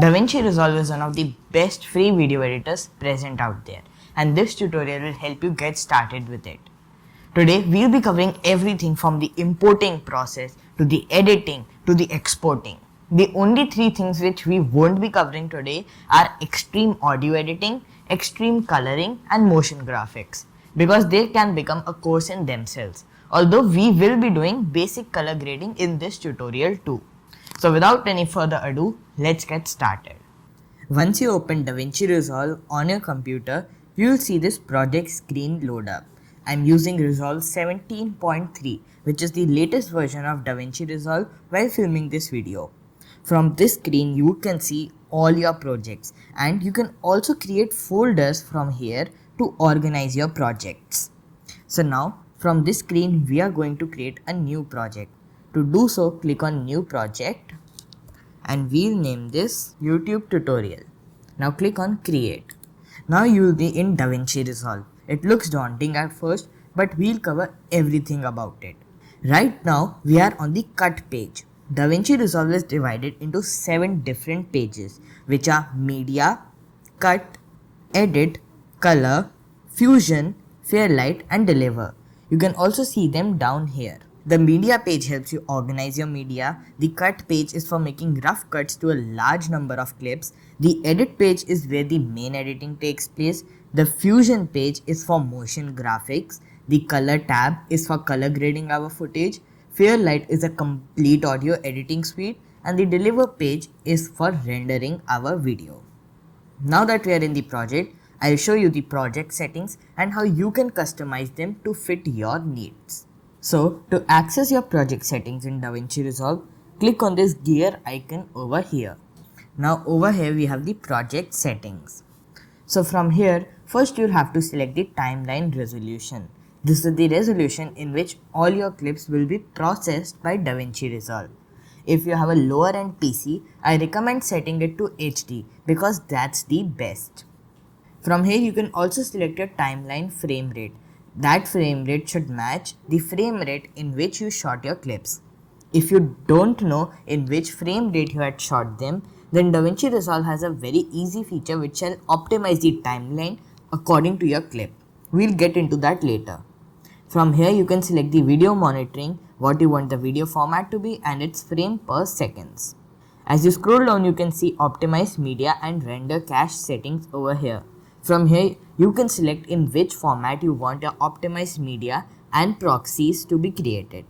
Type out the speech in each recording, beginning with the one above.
DaVinci Resolve is one of the best free video editors present out there, and this tutorial will help you get started with it. Today we'll be covering everything from the importing process to the editing to the exporting. The only three things which we won't be covering today are extreme audio editing, extreme coloring and motion graphics, because they can become a course in themselves, although we will be doing basic color grading in this tutorial too. So without any further ado, let's get started. Once you open DaVinci Resolve on your computer, you will see this project screen load up. I'm using Resolve 17.3, which is the latest version of DaVinci Resolve while filming this video. From this screen, you can see all your projects, and you can also create folders from here to organize your projects. So now from this screen, we are going to create a new project. To do so, click on New Project and we'll name this YouTube Tutorial. Now click on Create. Now you will be in DaVinci Resolve. It looks daunting at first, but we'll cover everything about it. Right now we are on the Cut page. DaVinci Resolve is divided into 7 different pages, which are Media, Cut, Edit, Color, Fusion, Fairlight and Deliver. You can also see them down here. The media page helps you organize your media. The cut page is for making rough cuts to a large number of clips. The edit page is where the main editing takes place. The fusion page is for motion graphics. The color tab is for color grading our footage. Fairlight is a complete audio editing suite, and the deliver page is for rendering our video. Now that we are in the project, I'll show you the project settings and how you can customize them to fit your needs. So, to access your project settings in DaVinci Resolve, click on this gear icon over here. Now over here we have the project settings. So from here, first you'll have to select the timeline resolution. This is the resolution in which all your clips will be processed by DaVinci Resolve. If you have a lower end PC, I recommend setting it to HD because that's the best. From here you can also select your timeline frame rate. That frame rate should match the frame rate in which you shot your clips. If you don't know in which frame rate you had shot them, then DaVinci Resolve has a very easy feature which shall optimize the timeline according to your clip. We'll get into that later. From here you can select the video monitoring, what you want the video format to be and its frame per seconds. As you scroll down, you can see optimize media and render cache settings over here. From here, you can select in which format you want your optimized media and proxies to be created.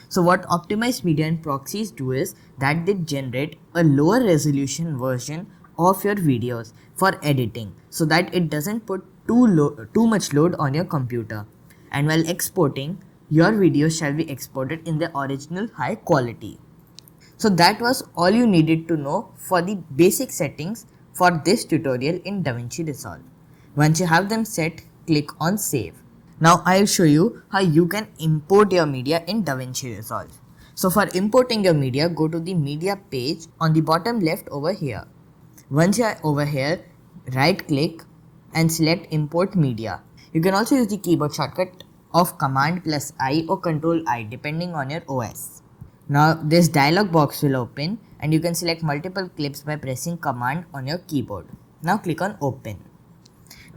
So what optimized media and proxies do is that they generate a lower resolution version of your videos for editing, so that it doesn't put too much load on your computer. And while exporting, your videos shall be exported in the original high quality. So that was all you needed to know for the basic settings for this tutorial in DaVinci Resolve. Once you have them set, click on Save. Now I'll show you how you can import your media in DaVinci Resolve. So for importing your media, go to the media page on the bottom left over here. Once you are over here, right click and select import media. You can also use the keyboard shortcut of Command+I or Control+I depending on your OS. Now this dialog box will open and you can select multiple clips by pressing Command on your keyboard. Now click on Open.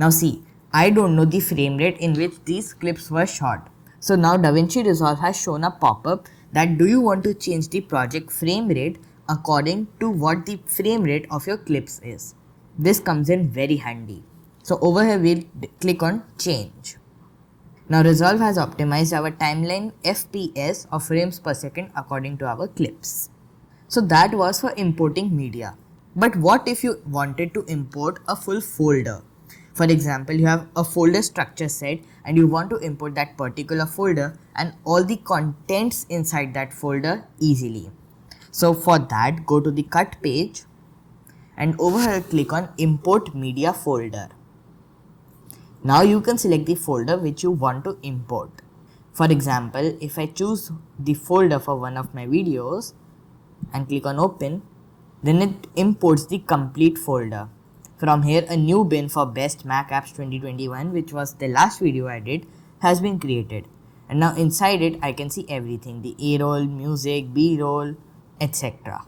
Now see, I don't know the frame rate in which these clips were shot. So now DaVinci Resolve has shown a pop-up that do you want to change the project frame rate according to what the frame rate of your clips is. This comes in very handy. So over here we'll click on Change. Now Resolve has optimized our timeline FPS or frames per second according to our clips. So that was for importing media. But what if you wanted to import a full folder? For example, you have a folder structure set and you want to import that particular folder and all the contents inside that folder easily. So for that, go to the Cut page and over here click on Import Media Folder. Now you can select the folder which you want to import. For example, if I choose the folder for one of my videos and click on Open, then it imports the complete folder. From here, a new bin for Best Mac Apps 2021, which was the last video I did, has been created. And now inside it, I can see everything, the A-roll, music, B-roll, etc.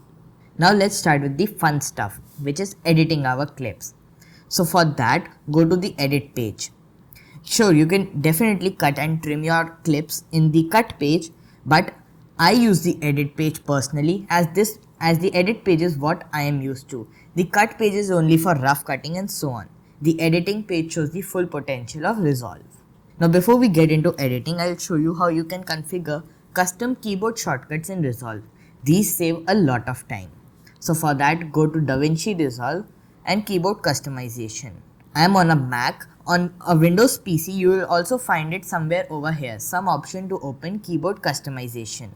Now let's start with the fun stuff, which is editing our clips. So for that, go to the edit page. Sure, you can definitely cut and trim your clips in the cut page, but I use the edit page personally as the edit page is what I am used to. The cut page is only for rough cutting and so on. The editing page shows the full potential of Resolve. Now before we get into editing, I'll show you how you can configure custom keyboard shortcuts in Resolve. These save a lot of time. So for that, go to DaVinci Resolve and keyboard customization. I am on a Mac. On a Windows PC, you will also find it somewhere over here, some option to open keyboard customization.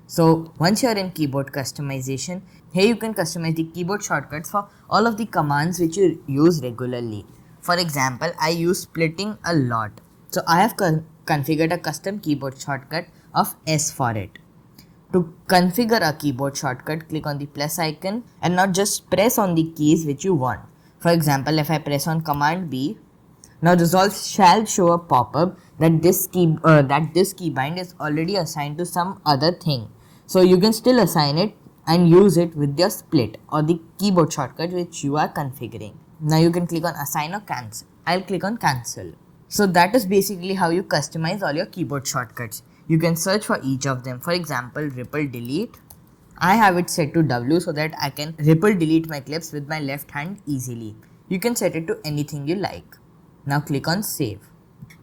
So once you are in keyboard customization, here you can customize the keyboard shortcuts for all of the commands which you use regularly. For example, I use splitting a lot. So I have configured a custom keyboard shortcut of S for it. To configure a keyboard shortcut, click on the plus icon and now just press on the keys which you want. For example, if I press on Command B, now Resolve shall show a pop-up that this keybind is already assigned to some other thing. So you can still assign it and use it with your split or the keyboard shortcut which you are configuring. Now you can click on assign or cancel. I'll click on cancel. So that is basically how you customize all your keyboard shortcuts. You can search for each of them. For example, ripple delete. I have it set to W so that I can ripple delete my clips with my left hand easily. You can set it to anything you like. Now click on save.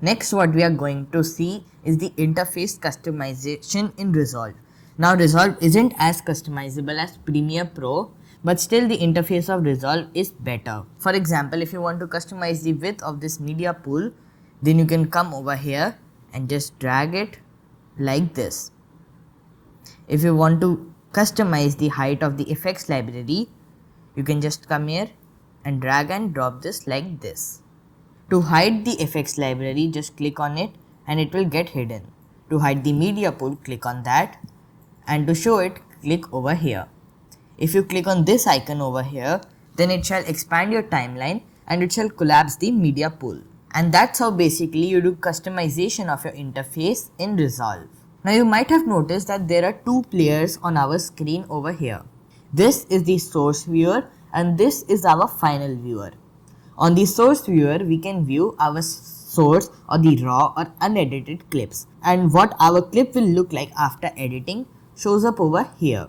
Next, what we are going to see is the interface customization in Resolve. Now Resolve isn't as customizable as Premiere Pro, but still the interface of Resolve is better. For example, if you want to customize the width of this media pool, then you can come over here and just drag it like this. If you want to customize the height of the effects library, you can just come here and drag and drop this like this. To hide the effects library, just click on it and it will get hidden. To hide the media pool, click on that, and to show it, click over here. If you click on this icon over here, then it shall expand your timeline and it shall collapse the media pool. And that's how basically you do customization of your interface in Resolve. Now you might have noticed that there are two players on our screen over here. This is the source viewer and this is our final viewer. On the source viewer, we can view our source or the raw or unedited clips, and what our clip will look like after editing shows up over here.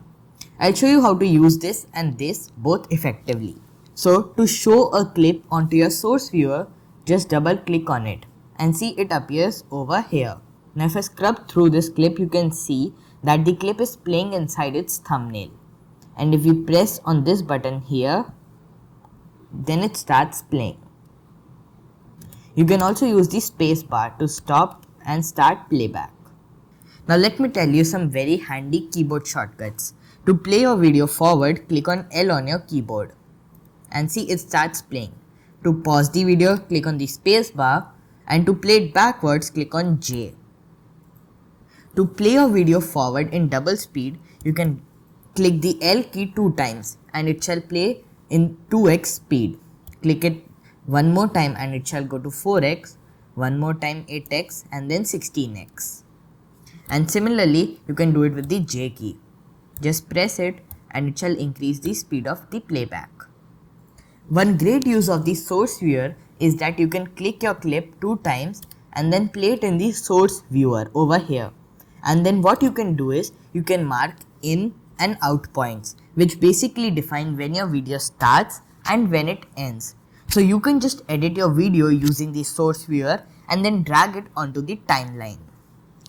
I'll show you how to use this and this both effectively. So to show a clip onto your source viewer, just double click on it and see it appears over here. Now if I scrub through this clip, you can see that the clip is playing inside its thumbnail. And if we press on this button here, then it starts playing. You can also use the space bar to stop and start playback. Now let me tell you some very handy keyboard shortcuts. To play your video forward, click on L on your keyboard and see it starts playing. To pause the video, click on the space bar, and to play it backwards, click on J. To play your video forward in double speed, you can click the L key 2 times and it shall play in 2x speed. Click it one more time and it shall go to 4x, one more time 8x, and then 16x. And similarly, you can do it with the J key. Just press it and it shall increase the speed of the playback. One great use of the source viewer is that you can click your clip 2 times and then play it in the source viewer over here. And then what you can do is you can mark in and out points, which basically define when your video starts and when it ends. So you can just edit your video using the source viewer and then drag it onto the timeline.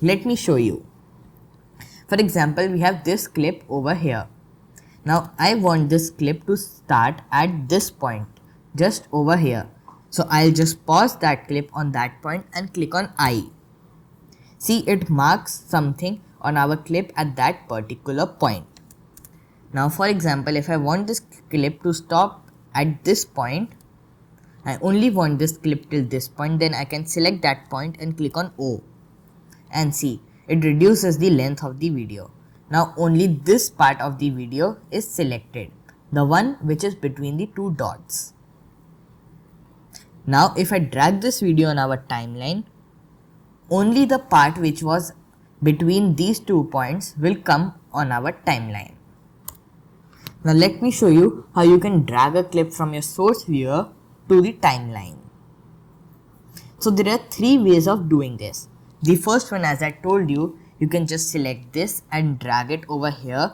Let me show you. For example, we have this clip over here. Now I want this clip to start at this point, just over here. So I'll just pause that clip on that point and click on I. See, it marks something on our clip at that particular point. Now for example, if I want this clip to stop at this point, I only want this clip till this point, then I can select that point and click on O. And see, it reduces the length of the video. Now only this part of the video is selected, the one which is between the 2 dots. Now if I drag this video on our timeline, only the part which was between these 2 points will come on our timeline. Now let me show you how you can drag a clip from your source viewer to the timeline. So there are three ways of doing this. The first one, as I told you, you can just select this and drag it over here,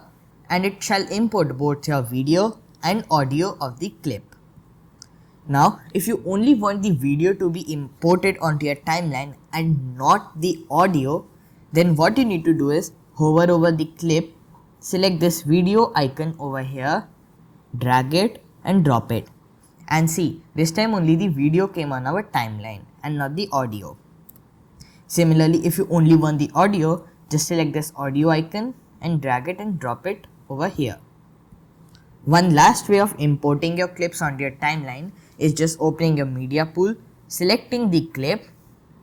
and it shall import both your video and audio of the clip. Now, if you only want the video to be imported onto your timeline and not the audio, then what you need to do is hover over the clip, select this video icon over here, drag it and drop it. And see, this time only the video came on our timeline and not the audio. Similarly, if you only want the audio, just select this audio icon and drag it and drop it over here. One last way of importing your clips onto your timeline is just opening your media pool, selecting the clip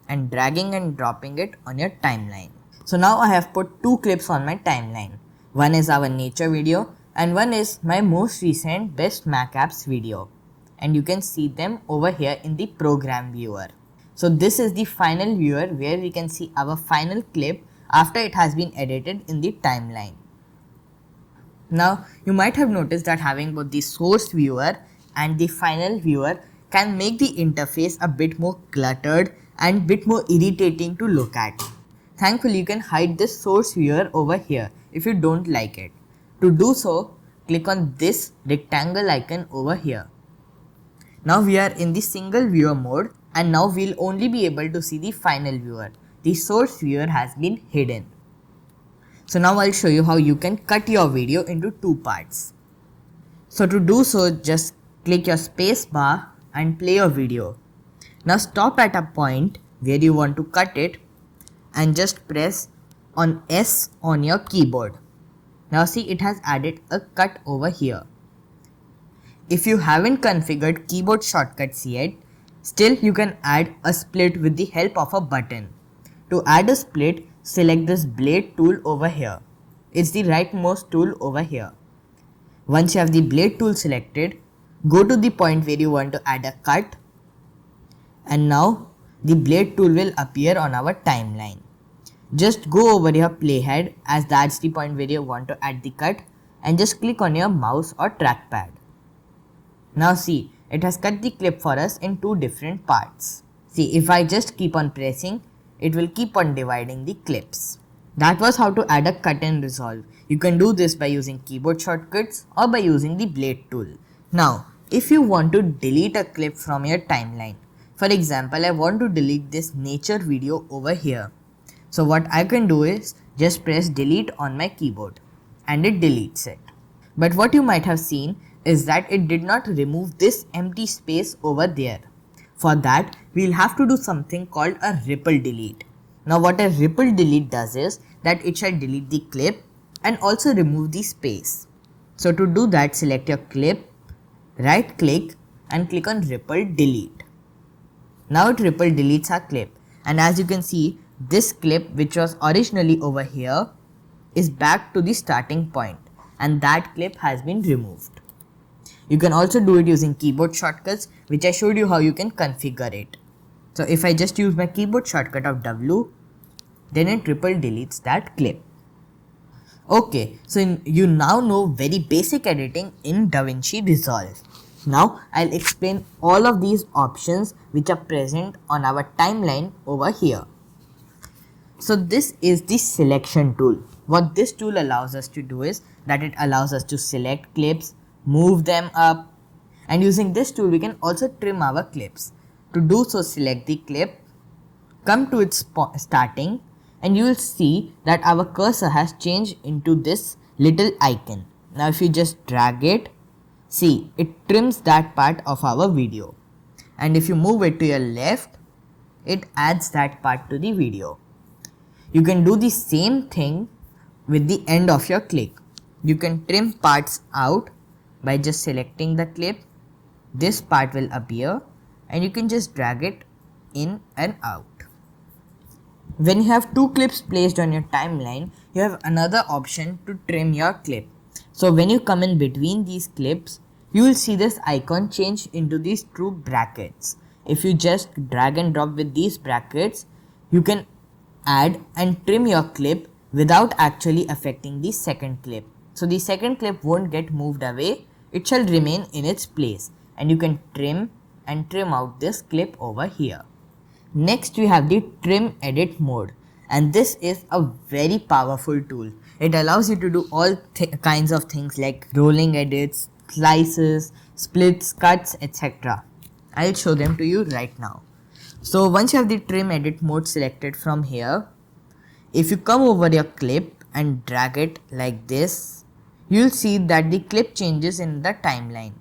and dragging and dropping it on your timeline. So now I have put two clips on my timeline. One is our nature video and one is my most recent best Mac apps video. And you can see them over here in the program viewer. So this is the final viewer where we can see our final clip after it has been edited in the timeline. Now you might have noticed that having both the source viewer and the final viewer can make the interface a bit more cluttered and bit more irritating to look at. Thankfully, you can hide this source viewer over here if you don't like it. To do so, click on this rectangle icon over here. Now we are in the single viewer mode and now we'll only be able to see the final viewer. The source viewer has been hidden. So now I'll show you how you can cut your video into two parts. So to do so, just click your space bar and play your video. Now stop at a point where you want to cut it and just press on S on your keyboard. Now see, it has added a cut over here. If you haven't configured keyboard shortcuts yet, still you can add a split with the help of a button. To add a split, select this blade tool over here. It's the rightmost tool over here. Once you have the blade tool selected, go to the point where you want to add a cut, and now the blade tool will appear on our timeline. Just go over your playhead, as that's the point where you want to add the cut, and just click on your mouse or trackpad. Now see, it has cut the clip for us in two different parts. See, if I just keep on pressing, it will keep on dividing the clips. That was how to add a cut in Resolve. You can do this by using keyboard shortcuts or by using the blade tool. Now, if you want to delete a clip from your timeline, for example, I want to delete this nature video over here. So what I can do is just press delete on my keyboard and it deletes it. But what you might have seen is that it did not remove this empty space over there. For that, we'll have to do something called a ripple delete. Now what a ripple delete does is that it shall delete the clip and also remove the space. So to do that, select your clip, right click and click on ripple delete. Now it ripple deletes our clip, and as you can see, this clip which was originally over here is back to the starting point, and that clip has been removed. You can also do it using keyboard shortcuts, which I showed you how you can configure it. So if I just use my keyboard shortcut of W, then it ripple deletes that clip. Okay, so you now know very basic editing in DaVinci Resolve. Now I'll explain all of these options which are present on our timeline over here. So this is the selection tool. What this tool allows us to do is that it allows us to select clips, move them up, and using this tool we can also trim our clips. To do so, select the clip, come to its starting, and you will see that our cursor has changed into this little icon. Now if you just drag it, see, it trims that part of our video, and if you move it to your left, it adds that part to the video. You can do the same thing with the end of your clip. You can trim parts out by just selecting the clip. This part will appear and you can just drag it in and out. When you have two clips placed on your timeline, you have another option to trim your clip. So when you come in between these clips, you will see this icon change into these two brackets. If you just drag and drop with these brackets, you can add and trim your clip without actually affecting the second clip. So the second clip won't get moved away, it shall remain in its place, and you can trim out this clip over here. Next we have the trim edit mode, and this is a very powerful tool. It allows you to do all kinds of things like rolling edits, slices, splits, cuts, etc. I'll show them to you right now. So once you have the trim edit mode selected from here, if you come over your clip and drag it like this, you'll see that the clip changes in the timeline.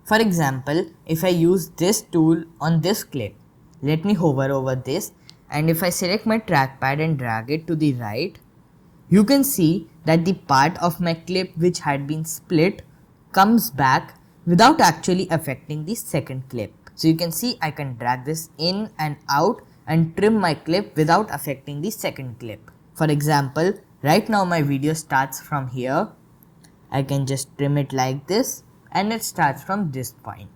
For example, if I use this tool on this clip, let me hover over this, and if I select my trackpad and drag it to the right, you can see that the part of my clip which had been split comes back without actually affecting the second clip. So you can see I can drag this in and out and trim my clip without affecting the second clip. For example, right now my video starts from here. I can just trim it like this and it starts from this point.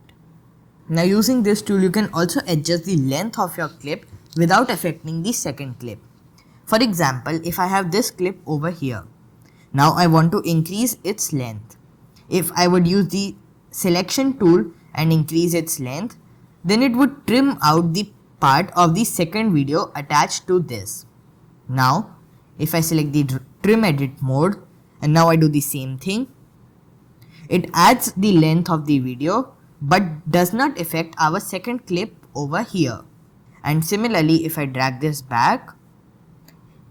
Now using this tool you can also adjust the length of your clip without affecting the second clip. For example, if I have this clip over here, now I want to increase its length. If I would use the selection tool and increase its length, then it would trim out the part of the second video attached to this. Now, if I select the trim edit mode and now I do the same thing, it adds the length of the video but does not affect our second clip over here. And similarly, if I drag this back,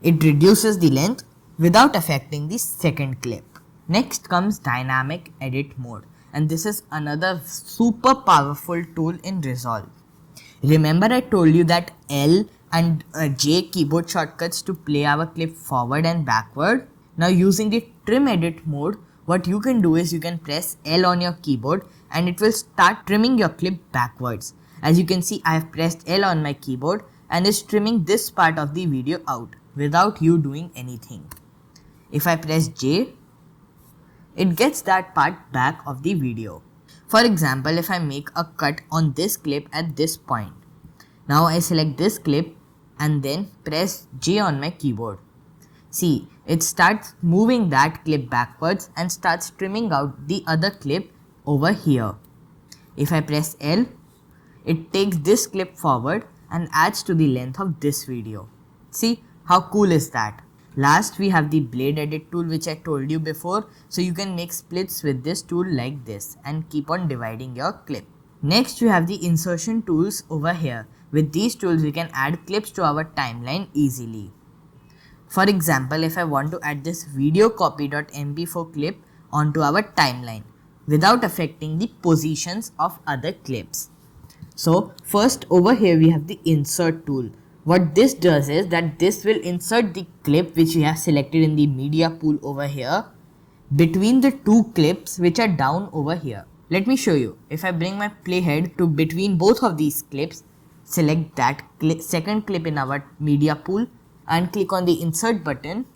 it reduces the length without affecting the second clip. Next comes dynamic edit mode, and this is another super powerful tool in Resolve. Remember I told you that L and J keyboard shortcuts to play our clip forward and backward? Now using the trim edit mode, what you can do is you can press L on your keyboard and it will start trimming your clip backwards. As you can see, I have pressed L on my keyboard and it's trimming this part of the video out without you doing anything. If I press J, it gets that part back of the video. For example, if I make a cut on this clip at this point, now I select this clip and then press J on my keyboard. See, it starts moving that clip backwards and starts trimming out the other clip over here. If I press L, it takes this clip forward and adds to the length of this video. See, how cool is that? Last, we have the blade edit tool which I told you before, so you can make splits with this tool like this and keep on dividing your clip. Next, you have the insertion tools over here. With these tools, we can add clips to our timeline easily. For example, if I want to add this video copy.mp4 clip onto our timeline without affecting the positions of other clips. So first over here we have the insert tool. What this does is that this will insert the clip which we have selected in the media pool over here between the two clips which are down over here. Let me show you. If I bring my playhead to between both of these clips, select that second clip in our media pool and click on the insert button,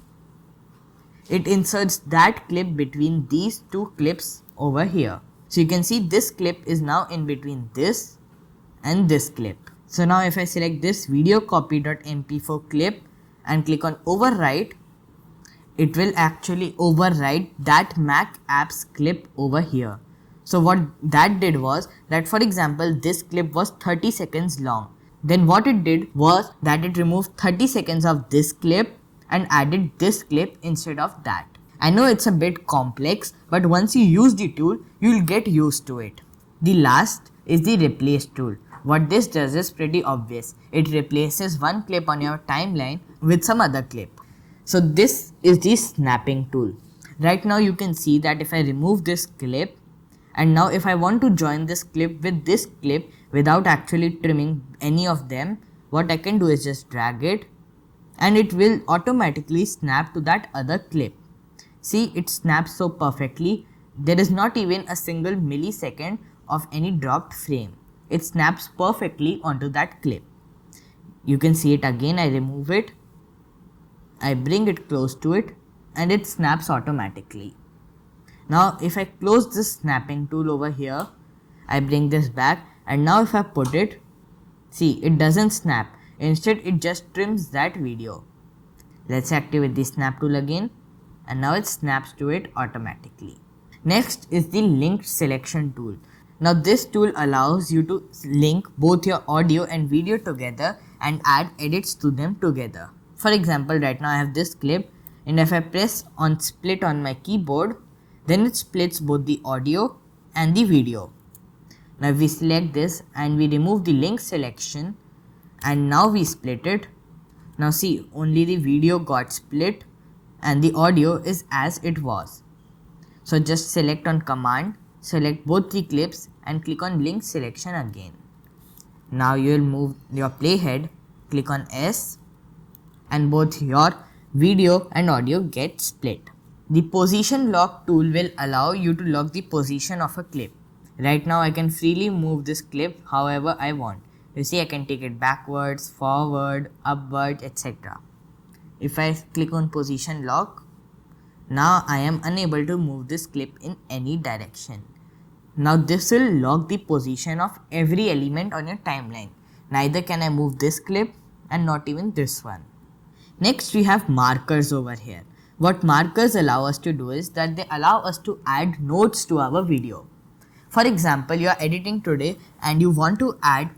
it inserts that clip between these two clips over here. So you can see this clip is now in between this and this clip. So now if I select this video copy.mp4 clip and click on overwrite, it will actually overwrite that Mac apps clip over here. So what that did was that, for example, this clip was 30 seconds long. Then what it did was that it removed 30 seconds of this clip and added this clip instead of that. I know it's a bit complex, but once you use the tool, you'll get used to it. The last is the replace tool. What this does is pretty obvious. It replaces one clip on your timeline with some other clip. So this is the snapping tool. Right now you can see that if I remove this clip, and now if I want to join this clip with this clip without actually trimming any of them, what I can do is just drag it and it will automatically snap to that other clip. See, it snaps so perfectly. There is not even a single millisecond of any dropped frame. It snaps perfectly onto that clip. You can see it again. I remove it, I bring it close to it and it snaps automatically. Now if I close this snapping tool over here, I bring this back and now if I put it, see, it doesn't snap. Instead it just trims that video. Let's activate the snap tool again and now it snaps to it automatically. Next is the linked selection tool. Now this tool allows you to link both your audio and video together and add edits to them together. For example, right now I have this clip, and if I press on split on my keyboard, then it splits both the audio and the video. Now if we select this and we remove the link selection, and now we split it, now see, only the video got split and the audio is as it was. So just select on command, select both the clips and click on link selection again. Now you will move your playhead, click on S, and both your video and audio get split. The position lock tool will allow you to lock the position of a clip. Right now I can freely move this clip however I want. You see, I can take it backwards, forward, upward, etc. If I click on position lock, now I am unable to move this clip in any direction. Now this will lock the position of every element on your timeline. Neither can I move this clip and not even this one. Next we have markers over here. What markers allow us to do is that they allow us to add notes to our video. For example, you are editing today and you want to add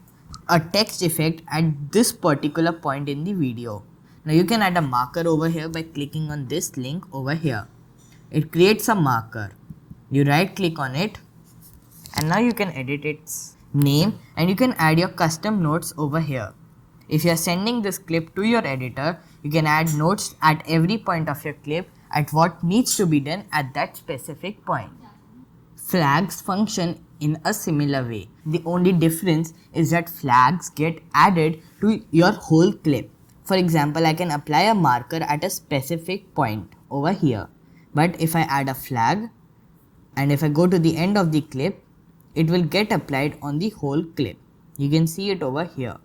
a text effect at this particular point in the video. Now you can add a marker over here by clicking on this link over here. It creates a marker. You right click on it and now you can edit its name and you can add your custom notes over here. If you are sending this clip to your editor, you can add notes at every point of your clip at what needs to be done at that specific point. Flags function in a similar way. The only difference is that flags get added to your whole clip. For example, I can apply a marker at a specific point over here. But if I add a flag and if I go to the end of the clip, it will get applied on the whole clip. You can see it over here.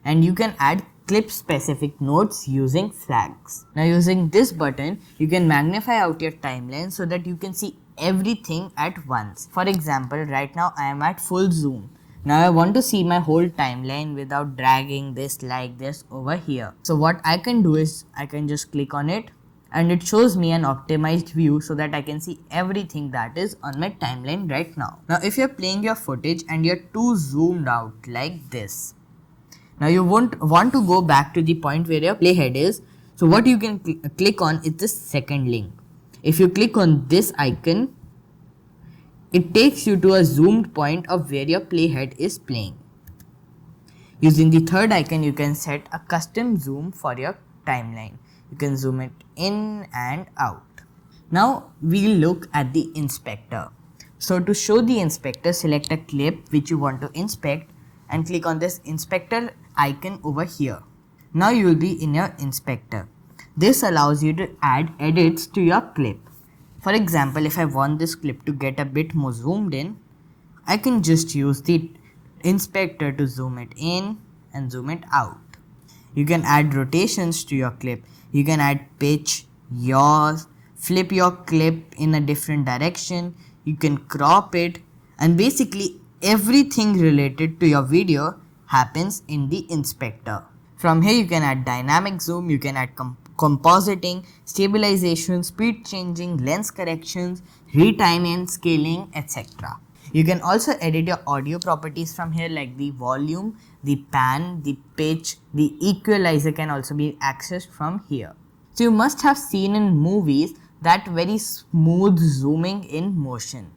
And you can add clip specific notes using flags. Now using this button, you can magnify out your timeline so that you can see everything at once. For example, right now I am at full zoom. Now I want to see my whole timeline without dragging this like this over here. So what I can do is I can just click on it and it shows me an optimized view so that I can see everything that is on my timeline right now. Now if you're playing your footage and you're too zoomed out like this, now you won't want to go back to the point where your playhead is. So what you can click on is the second link. If you click on this icon, it takes you to a zoomed point of where your playhead is playing. Using the third icon, you can set a custom zoom for your timeline. You can zoom it in and out. Now we'll look at the inspector. So to show the inspector, select a clip which you want to inspect and click on this inspector icon over here. Now you will be in your inspector. This allows you to add edits to your clip. For example, if I want this clip to get a bit more zoomed in, I can just use the inspector to zoom it in and zoom it out. You can add rotations to your clip. You can add pitch, yaw, flip your clip in a different direction. You can crop it, and basically everything related to your video happens in the inspector. From here you can add dynamic zoom, you can add compositing, stabilization, speed changing, lens corrections, retiming, scaling, etc. You can also edit your audio properties from here, like the volume, the pan, the pitch, the equalizer can also be accessed from here. So you must have seen in movies that very smooth zooming in motion.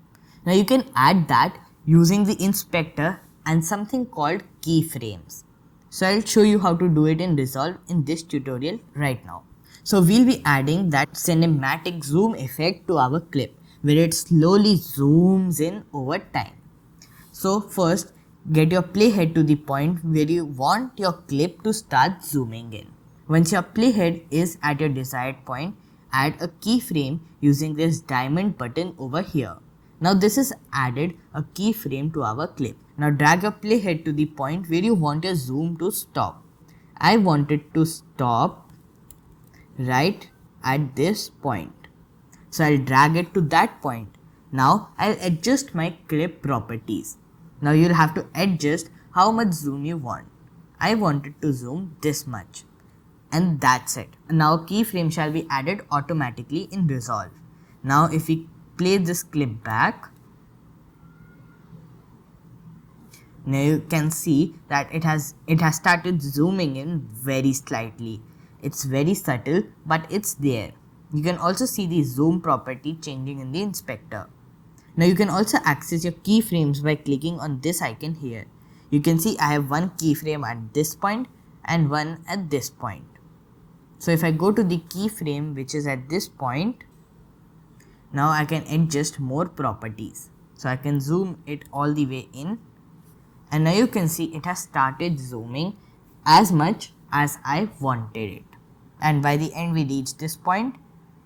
Now you can add that using the inspector and something called keyframes. So I'll show you how to do it in Resolve in this tutorial right now. So we'll be adding that cinematic zoom effect to our clip where it slowly zooms in over time. So first, get your playhead to the point where you want your clip to start zooming in. Once your playhead is at your desired point, add a keyframe using this diamond button over here. Now this is added a keyframe to our clip. Now drag your playhead to the point where you want your zoom to stop. I want it to stop right at this point. So I'll drag it to that point. Now I'll adjust my clip properties. Now you'll have to adjust how much zoom you want. I want it to zoom this much. And that's it. Now keyframe shall be added automatically in Resolve. Now if we play this clip back, now you can see that it has started zooming in very slightly. It's very subtle, but it's there. You can also see the zoom property changing in the inspector. Now you can also access your keyframes by clicking on this icon here. You can see I have one keyframe at this point and one at this point. So if I go to the keyframe which is at this point, now I can adjust more properties. So I can zoom it all the way in, and now you can see it has started zooming as much as I wanted it. And by the end we reach this point,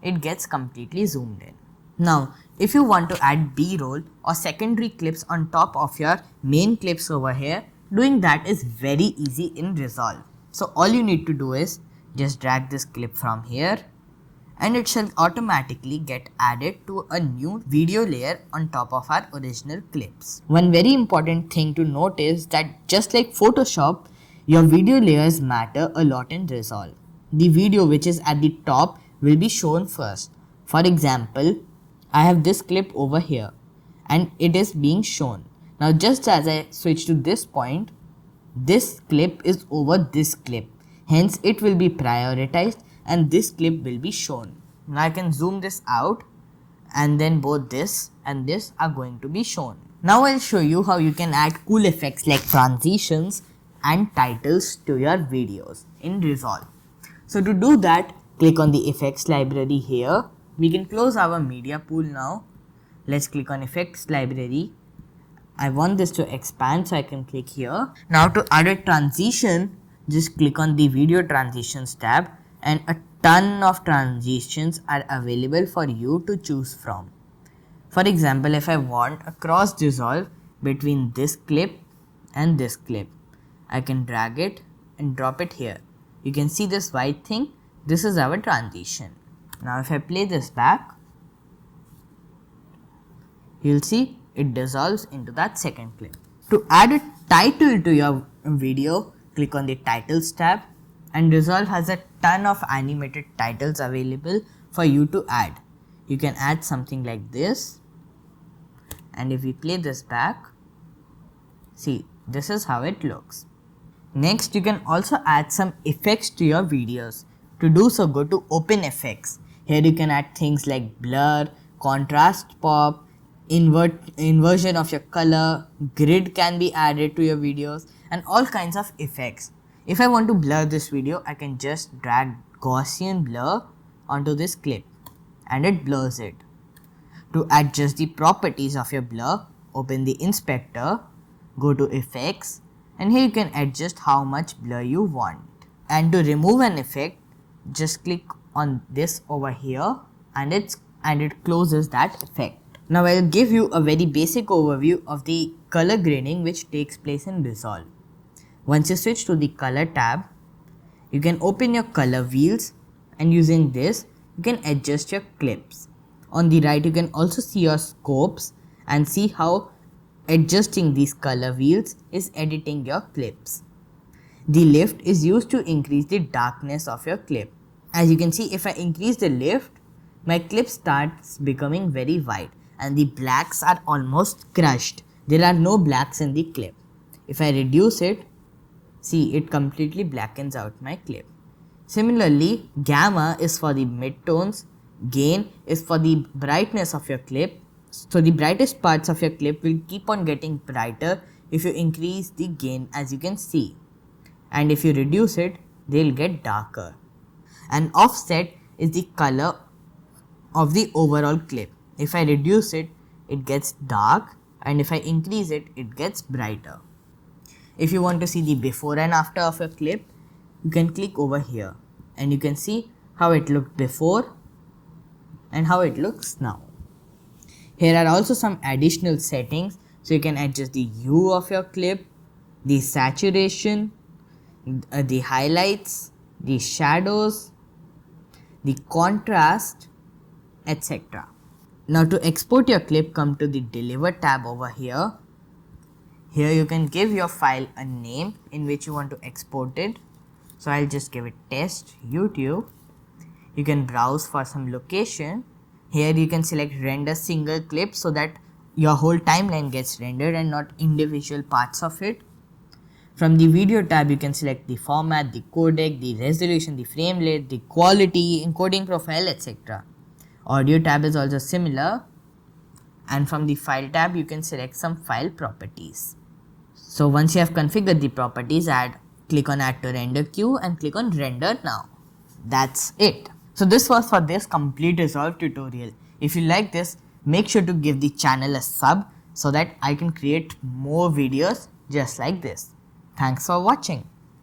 it gets completely zoomed in. Now if you want to add B-roll or secondary clips on top of your main clips over here, doing that is very easy in Resolve. So all you need to do is just drag this clip from here, and it shall automatically get added to a new video layer on top of our original clips. One very important thing to note is that just like Photoshop, your video layers matter a lot in Resolve. The video which is at the top will be shown first. For example, I have this clip over here and it is being shown. Now just as I switch to this point, this clip is over this clip. Hence it will be prioritized and this clip will be shown. Now I can zoom this out, and then both this and this are going to be shown. Now I'll show you how you can add cool effects like transitions and titles to your videos in Resolve. So to do that, click on the effects library here. We can close our media pool now. Let's click on effects library. I want this to expand, so I can click here. Now to add a transition, just click on the video transitions tab, and a ton of transitions are available for you to choose from. For example, if I want a cross dissolve between this clip and this clip, I can drag it and drop it here. You can see this white thing. This is our transition. Now if I play this back, you'll see it dissolves into that second clip. To add a title to your video, click on the titles tab, and Resolve has a ton of animated titles available for you to add. You can add something like this, and if we play this back, see, this is how it looks. Next, you can also add some effects to your videos. To do so, go to Open Effects. Here you can add things like blur, contrast pop, inversion of your color, grid can be added to your videos, and all kinds of effects. If I want to blur this video, I can just drag Gaussian blur onto this clip and it blurs it. To adjust the properties of your blur, open the inspector, go to effects, and here you can adjust how much blur you want. And to remove an effect, just click on this over here and it closes that effect. Now I'll give you a very basic overview of the color grading which takes place in Resolve. Once you switch to the color tab, you can open your color wheels, and using this you can adjust your clips. On the right you can also see your scopes and see how adjusting these color wheels is editing your clips. The lift is used to increase the darkness of your clip. As you can see, if I increase the lift, my clip starts becoming very white and the blacks are almost crushed. There are no blacks in the clip. If I reduce it, see, it completely blackens out my clip. Similarly, gamma is for the midtones, gain is for the brightness of your clip. So the brightest parts of your clip will keep on getting brighter if you increase the gain, as you can see. And if you reduce it, they'll get darker. And offset is the color of the overall clip. If I reduce it, it gets dark, and if I increase it, it gets brighter. If you want to see the before and after of a clip, you can click over here and you can see how it looked before and how it looks now. Here are also some additional settings, so you can adjust the hue of your clip, the saturation, the highlights, the shadows, the contrast, etc. Now to export your clip, come to the Deliver tab over here. Here you can give your file a name in which you want to export it. So I'll just give it test YouTube. You can browse for some location. Here you can select render single clip so that your whole timeline gets rendered and not individual parts of it. From the video tab, you can select the format, the codec, the resolution, the frame rate, the quality, encoding profile, etc. Audio tab is also similar. And from the file tab, you can select some file properties. So once you have configured the properties, click on add to render queue and click on render now. That's it. So this was for this complete Resolve tutorial. If you like this, make sure to give the channel a sub so that I can create more videos just like this. Thanks for watching.